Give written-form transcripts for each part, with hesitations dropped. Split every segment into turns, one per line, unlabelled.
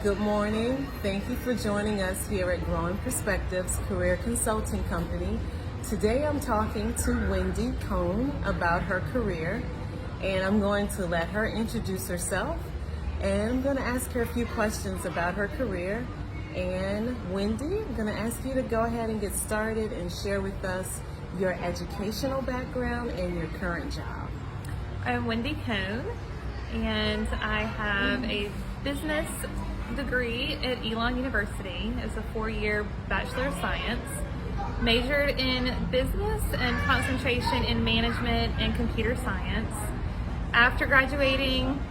Good morning. Thank you for joining us here at Growing Perspectives Career Consulting Company. Today I'm talking to Wendy Cohn about her career, and I'm going to let her introduce herself, and I'm going to ask her a few questions about her career. And Wendy, I'm going to ask you to go ahead and get started and share with us your educational background and your current job.
I'm Wendy Cohn, and I have a business degree at Elon University. It's a 4-year Bachelor of Science. Majored in business and concentration in management and computer science. After graduating,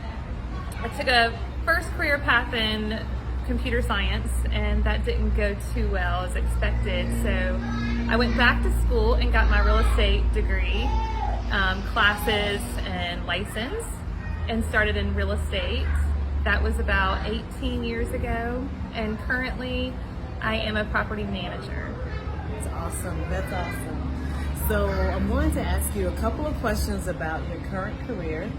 I took a first career path in computer science, and that didn't go too well as expected. So I went back to school and got my real estate degree, classes and license, and started in real estate. That was about 18 years ago, and currently I am a property manager.
That's awesome. That's awesome. So I'm going to ask you a couple of questions about your current career.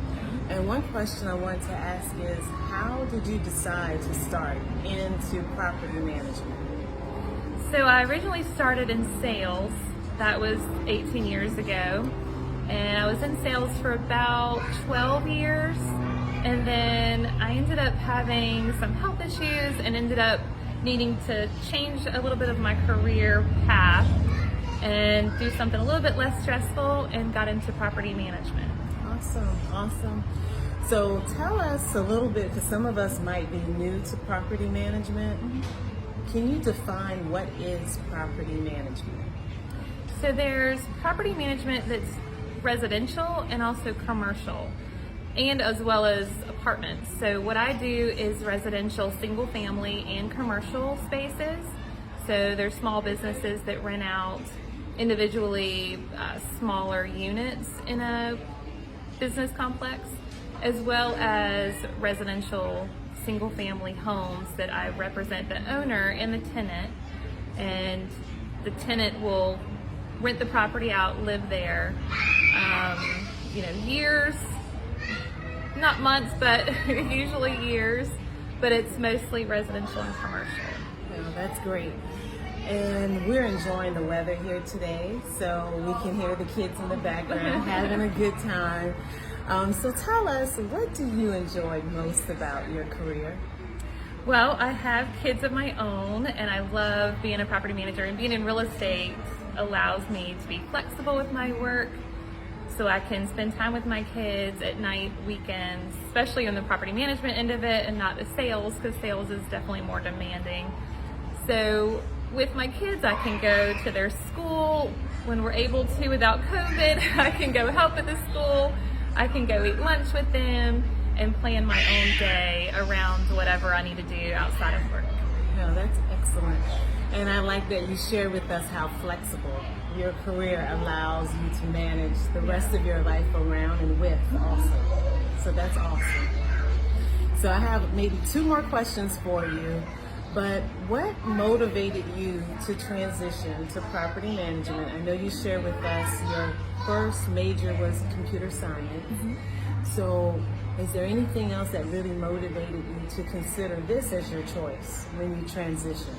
And one question I want to ask is, how did you decide to start into property management?
So I originally started in sales. That was 18 years ago. And I was in sales for about 12 years. And then I ended up having some health issues and ended up needing to change a little bit of my career path and do something a little bit less stressful, and got into property management.
Awesome. So tell us a little bit, because some of us might be new to property management. Can you define what is property management?
So there's property management that's residential and also commercial, and as well as apartments. So what I do is residential, single family, and commercial spaces. So there's small businesses that rent out individually smaller units in a business complex, as well as residential single family homes that I represent the owner and the tenant, and the tenant will rent the property out, live there, years, not months, but usually years, but it's mostly residential and commercial.
Well, that's great. And we're enjoying the weather here today, so we can hear the kids in the background having a good time. So tell us, what do you enjoy most about your career?
Well, I have kids of my own, and I love being a property manager, and being in real estate allows me to be flexible with my work, so I can spend time with my kids at night, weekends, especially on the property management end of it, and not the sales, because sales is definitely more demanding. So with my kids, I can go to their school when we're able to without COVID. I can go help at the school. I can go eat lunch with them and plan my own day around whatever I need to do outside of work.
No, that's excellent. And I like that you share with us how flexible your career allows you to manage the rest of your life around and with also. So that's awesome. So I have maybe 2 more questions for you, but what motivated you to transition to property management? I know you shared with us your first major was computer science. So is there anything else that really motivated you to consider this as your choice when you transitioned?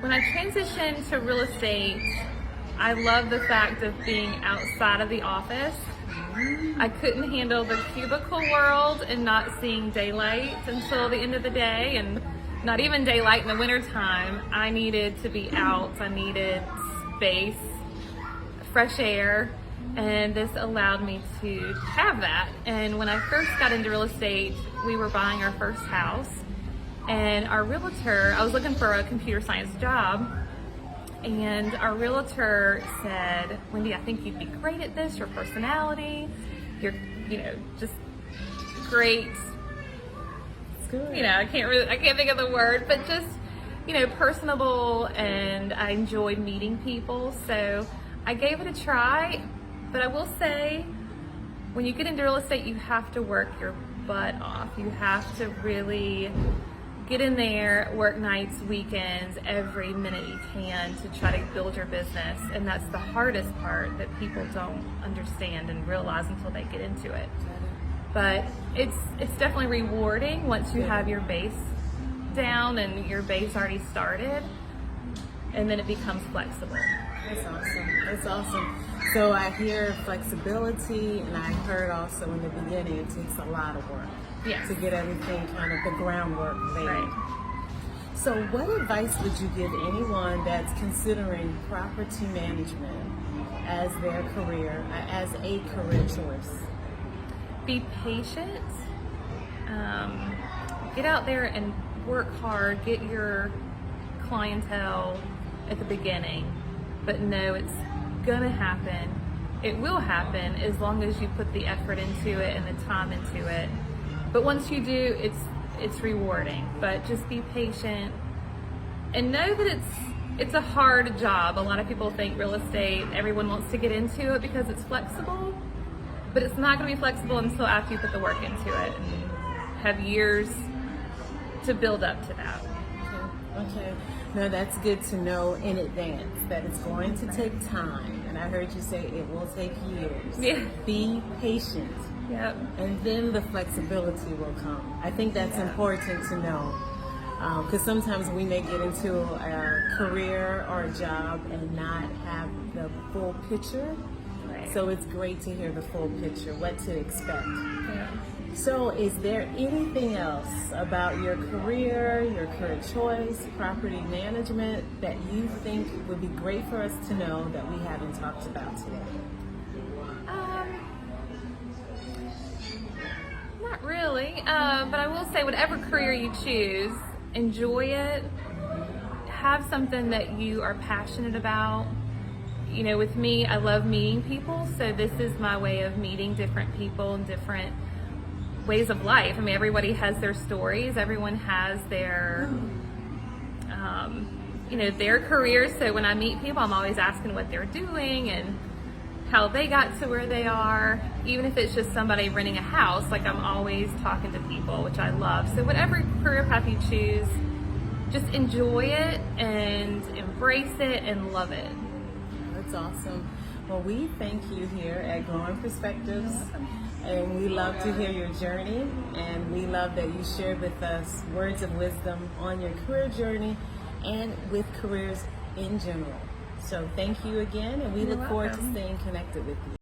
When I transitioned to real estate, I love the fact of being outside of the office. I couldn't handle the cubicle world and not seeing daylight until the end of the day, and not even daylight in the wintertime. I needed to be out. I needed space, fresh air, and this allowed me to have that. And when I first got into real estate, we were buying our first house, and our realtor, I was looking for a computer science job, and our realtor said, "Wendy, I think you'd be great at this. Your personality, you're, just great."
It's good.
I can't think of the word, but just, personable, and I enjoyed meeting people. So I gave it a try, but I will say, when you get into real estate, you have to work your butt off. You have to really get in there, work nights, weekends, every minute you can to try to build your business. And that's the hardest part that people don't understand and realize until they get into it. But it's definitely rewarding once you have your base down and your base already started, and then it becomes flexible.
That's awesome. That's awesome. So I hear flexibility, and I heard also in the beginning it takes a lot of work
Yes.
to get everything kind of the groundwork laid.
Right.
So what advice would you give anyone that's considering property management as their career, as a career choice?
Be patient. Get out there and work hard. Get your clientele at the beginning, but know it's gonna happen. It will happen as long as you put the effort into it and the time into it. But once you do, it's rewarding. But just be patient and know that it's a hard job. A lot of people think real estate, everyone wants to get into it because it's flexible, but it's not going to be flexible until after you put the work into it and have years to build up to that.
Okay. No, that's good to know in advance that it's going to take time. And I heard you say it will take years.
Yeah.
Be patient.
Yep.
And then the flexibility will come. I think that's important to know. Because sometimes we may get into a career or a job and not have the full picture.
Right.
So it's great to hear the full picture, what to expect.
Yeah.
So is there anything else about your career choice, property management, that you think would be great for us to know that we haven't talked about today?
Not really, but I will say whatever career you choose, enjoy it. Have something that you are passionate about. You know, with me, I love meeting people, so this is my way of meeting different people and different ways of life. I mean, everybody has their stories. Everyone has their, their careers. So when I meet people, I'm always asking what they're doing and how they got to where they are. Even if it's just somebody renting a house, like I'm always talking to people, which I love. So whatever career path you choose, just enjoy it and embrace it and love it.
That's awesome. Well, we thank you here at Growing Perspectives. And we love to hear your journey, and we love that you shared with us words of wisdom on your career journey and with careers in general. So thank you again, and we look forward to staying connected with you.